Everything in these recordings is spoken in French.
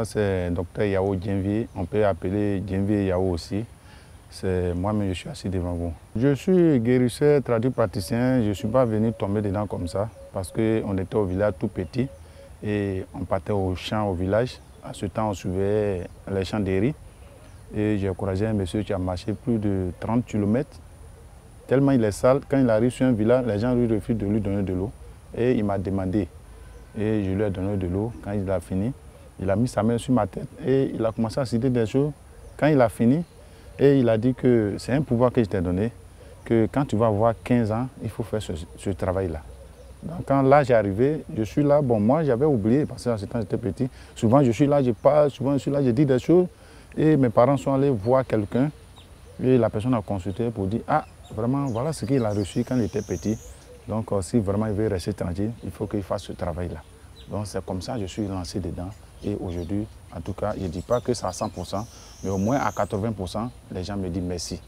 Moi, c'est Dr Yao Dienvié. On peut appeler Dienvié Yao aussi. C'est moi-même, je suis assis devant vous. Je suis guérisseur, praticien. Je ne suis pas venu tomber dedans comme ça parce qu'on était au village tout petit et on partait au champ au village. À ce temps, on suivait les champs de riz. Et j'ai encouragé un monsieur qui a marché plus de 30 km. Tellement il est sale, quand il arrive sur un village, les gens lui refusent de lui donner de l'eau. Et il m'a demandé. Et je lui ai donné de l'eau. Quand il a fini, il a mis sa main sur ma tête et il a commencé à citer des choses. Quand il a fini, et il a dit que c'est un pouvoir que je t'ai donné, que quand tu vas avoir 15 ans, il faut faire ce travail-là. Donc quand l'âge est arrivé, je suis là. Bon, moi j'avais oublié parce qu'à ce temps j'étais petit. Souvent je suis là, je parle, souvent je suis là, je dis des choses. Et mes parents sont allés voir quelqu'un et la personne a consulté pour dire « Ah, vraiment, voilà ce qu'il a reçu quand il était petit. Donc si vraiment il veut rester tranquille, il faut qu'il fasse ce travail-là. » Donc c'est comme ça que je suis lancé dedans. Et aujourd'hui, en tout cas, je ne dis pas que c'est à 100%, mais au moins à 80%, les gens me disent merci.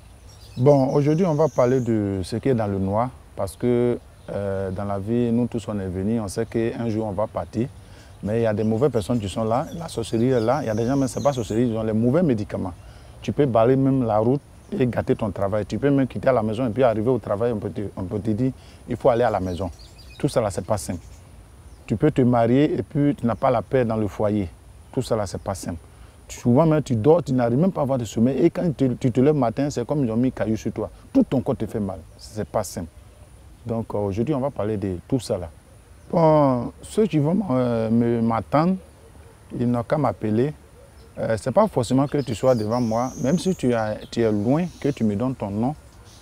Bon, aujourd'hui, on va parler de ce qui est dans le noir, parce que dans la vie, nous tous, on est venus, on sait qu'un jour, on va partir. Mais il y a des mauvaises personnes qui sont là, la sorcellerie est là, il y a des gens, mais ce n'est pas sorcellerie, ils ont les mauvais médicaments. Tu peux balayer même la route et gâter ton travail. Tu peux même quitter à la maison et puis arriver au travail, on peut te dire, il faut aller à la maison. Tout ça là, ce n'est pas simple. Tu peux te marier et puis tu n'as pas la paix dans le foyer. Tout ça là, ce n'est pas simple. Souvent même tu dors, tu n'arrives même pas à avoir de sommeil et quand tu te lèves le matin, c'est comme ils ont mis caillou sur toi. Tout ton corps te fait mal. Ce n'est pas simple. Donc aujourd'hui, on va parler de tout ça là. Bon, ceux qui vont m'attendre, ils n'ont qu'à m'appeler. Ce n'est pas forcément que tu sois devant moi, même si tu es loin, que tu me donnes ton nom,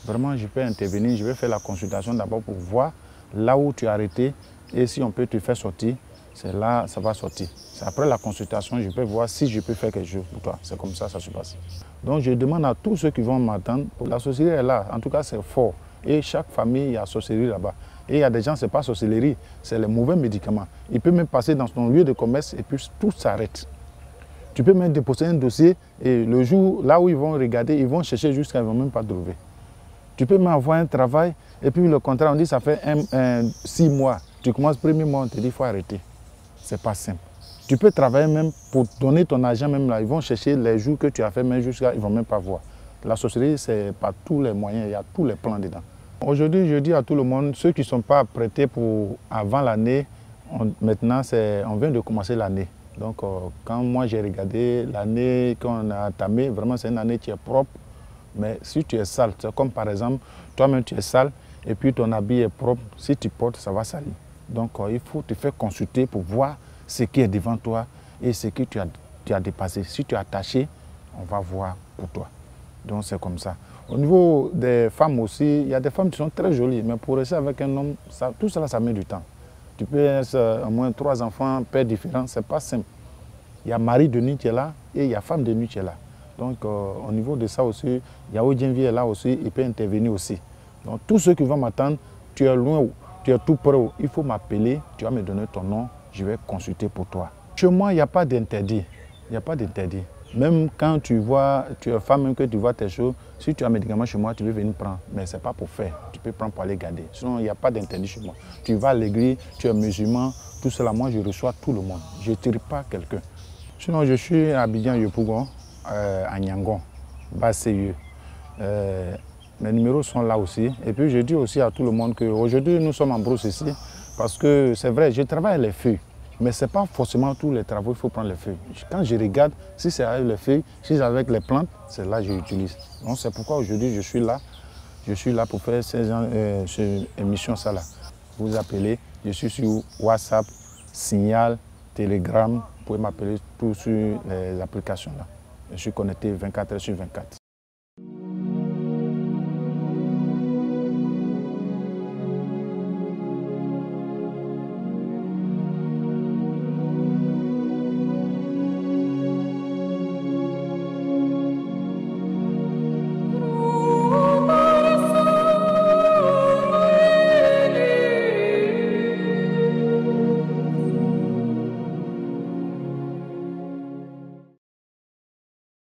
vraiment je peux intervenir, je vais faire la consultation d'abord pour voir là où tu es arrêté et si on peut te faire sortir, c'est là ça va sortir. C'est après la consultation, je peux voir si je peux faire quelque chose pour toi. C'est comme ça que ça se passe. Donc je demande à tous ceux qui vont m'attendre, la sorcellerie est là, en tout cas c'est fort. Et chaque famille, il y a sorcellerie là-bas. Et il y a des gens, ce n'est pas sorcellerie, c'est les mauvais médicaments. Il peut même passer dans ton lieu de commerce et puis tout s'arrête. Tu peux même déposer un dossier et le jour, là où ils vont regarder, ils vont chercher jusqu'à ils ne vont même pas trouver. Tu peux même avoir un travail et puis le contrat, on dit ça fait 6 mois. Tu commences le premier mois, on te dit qu'il faut arrêter. Ce n'est pas simple. Tu peux travailler même pour donner ton argent même là. Ils vont chercher les jours que tu as fait, même jusqu'à ils ne vont même pas voir. La sorcellerie, c'est par tous les moyens, il y a tous les plans dedans. Aujourd'hui, je dis à tout le monde, ceux qui ne sont pas prêtés pour avant l'année, maintenant, on vient de commencer l'année. Donc, quand moi j'ai regardé l'année qu'on a entamée, vraiment c'est une année qui est propre. Mais si tu es sale, c'est comme par exemple, toi-même tu es sale et puis ton habit est propre, si tu portes, ça va salir. Donc, il faut te faire consulter pour voir ce qui est devant toi et ce que tu as dépassé. Si tu es attaché, on va voir pour toi. Donc, c'est comme ça. Au niveau des femmes aussi, il y a des femmes qui sont très jolies, mais pour rester avec un homme, tout cela, ça met du temps. Tu peux être au moins 3 enfants, pères différents, ce n'est pas simple. Il y a mari de nuit qui est là et il y a femme de nuit qui est là. Donc, au niveau de ça aussi, Yao Dienvié est là aussi, il peut intervenir aussi. Donc, tous ceux qui vont m'attendre, tu es loin, tu es tout près, il faut m'appeler, tu vas me donner ton nom, je vais consulter pour toi. Chez moi, il n'y a pas d'interdit. Il n'y a pas d'interdit. Même quand tu es femme, même que tu vois tes choses, si tu as un médicament chez moi, tu veux venir prendre. Mais ce n'est pas pour faire. Tu peux prendre pour aller garder. Sinon, il n'y a pas d'interdit chez moi. Tu vas à l'église, tu es musulman, tout cela, moi, je reçois tout le monde. Je ne tire pas quelqu'un. Sinon, je suis à Abidjan-Yopougon, à Niangon, bas-CIE. Mes numéros sont là aussi. Et puis, je dis aussi à tout le monde qu'aujourd'hui, nous sommes en brousse ici. Parce que c'est vrai, je travaille les feuilles. Mais ce n'est pas forcément tous les travaux, il faut prendre les feuilles. Quand je regarde, si c'est avec les feuilles, si c'est avec les plantes, c'est là que j'utilise. Donc c'est pourquoi aujourd'hui je suis là. Je suis là pour faire cette émission ça là. Vous appelez, je suis sur WhatsApp, Signal, Telegram. Vous pouvez m'appeler tout sur les applications là. Je suis connecté 24 heures sur 24.